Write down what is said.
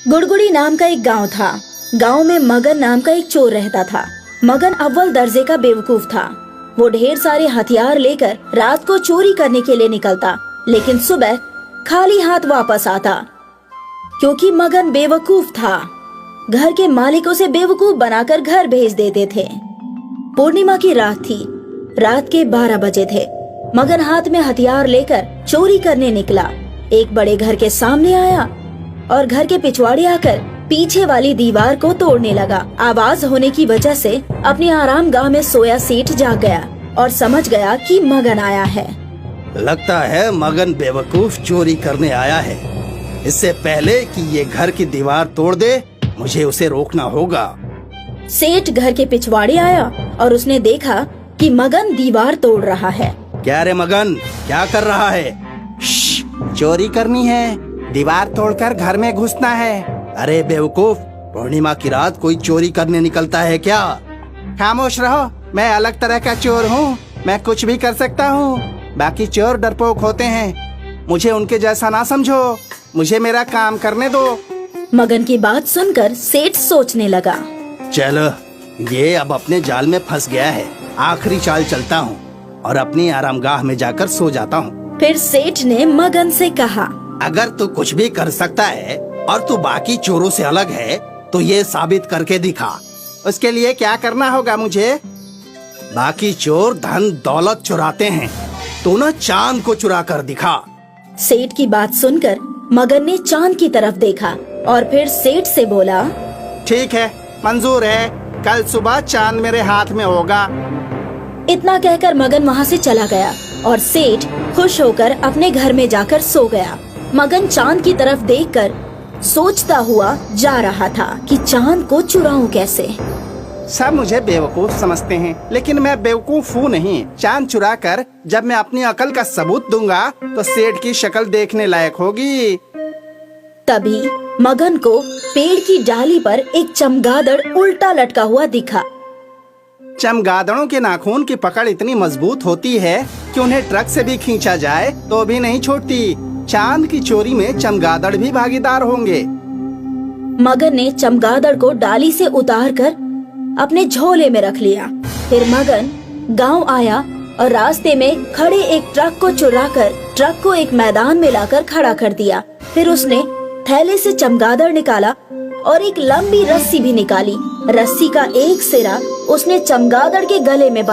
गुड़गुड़ी नाम का एक गांव था। गांव में मगन नाम का एक चोर रहता था। मगन अव्वल दर्जे का बेवकूफ था। वो ढेर सारे हथियार लेकर रात को चोरी करने के लिए निकलता, लेकिन सुबह खाली हाथ वापस आता, क्योंकि मगन बेवकूफ था। घर के मालिक उसे बेवकूफ बनाकर घर भेज देते थे। पूर्णिमा की रात थी। रात के 12 बजे थे। मगन हाथ में हथियार लेकर चोरी करने निकला। एक बड़े घर के सामने आया और घर के पिछवाड़े आकर पीछे वाली दीवार को तोड़ने लगा। आवाज होने की वजह से अपने आराम गाह में सोया सेठ जाग गया और समझ गया कि मगन आया है। लगता है मगन बेवकूफ चोरी करने आया है। इससे पहले कि ये घर की दीवार तोड़ दे, मुझे उसे रोकना होगा। सेठ घर के पिछवाड़े आया और उसने देखा कि मगन दीवार तोड़ रहा है। क्या रे मगन, क्या कर रहा है? चोरी करनी है, दीवार तोड़कर घर में घुसना है। अरे बेवकूफ, पूर्णिमा की रात कोई चोरी करने निकलता है क्या? खामोश रहो, मैं अलग तरह का चोर हूँ। मैं कुछ भी कर सकता हूँ। बाकी चोर डरपोक होते हैं, मुझे उनके जैसा ना समझो। मुझे मेरा काम करने दो। मगन की बात सुनकर सेठ सोचने लगा, चलो, ये अब अपने जाल में फंस गया है। आखिरी चाल चलता हूँ और अपनी आरामगाह में जाकर सो जाता हूँ। फिर सेठ ने मगन से कहा, अगर तू कुछ भी कर सकता है और तू बाकी चोरों से अलग है, तो ये साबित करके दिखा। उसके लिए क्या करना होगा मुझे? बाकी चोर धन दौलत चुराते हैं, तू न चांद को चुरा कर दिखा। सेठ की बात सुनकर मगन ने चांद की तरफ देखा और फिर सेठ से बोला, ठीक है, मंजूर है। कल सुबह चांद मेरे हाथ में होगा। इतना कहकर मगन वहाँ से चला गया और सेठ खुश होकर अपने घर में जाकर सो गया। मगन चांद की तरफ देखकर सोचता हुआ जा रहा था कि चांद को चुराऊं कैसे। सब मुझे बेवकूफ समझते हैं, लेकिन मैं बेवकूफ हूँ नहीं। चांद चुरा कर जब मैं अपनी अकल का सबूत दूंगा तो सेठ की शक्ल देखने लायक होगी। तभी मगन को पेड़ की डाली पर एक चमगादड़ उल्टा लटका हुआ दिखा। चमगादड़ों के नाखून की पकड़ इतनी मजबूत होती है कि उन्हें ट्रक से भी खींचा जाए तो भी नहीं छोड़ती। चांद की चोरी में चमगादड़ भी भागीदार होंगे। मगन ने चमगादड़ को डाली से उतारकर अपने झोले में रख लिया। फिर मगन गांव आया और रास्ते में खड़े एक ट्रक को चुराकर ट्रक को एक मैदान में लाकर खड़ा कर दिया। फिर उसने थैले से चमगादड़ निकाला और एक लंबी रस्सी भी निकाली। रस्सी का एक सिरा उसने चमगादड़ के गले में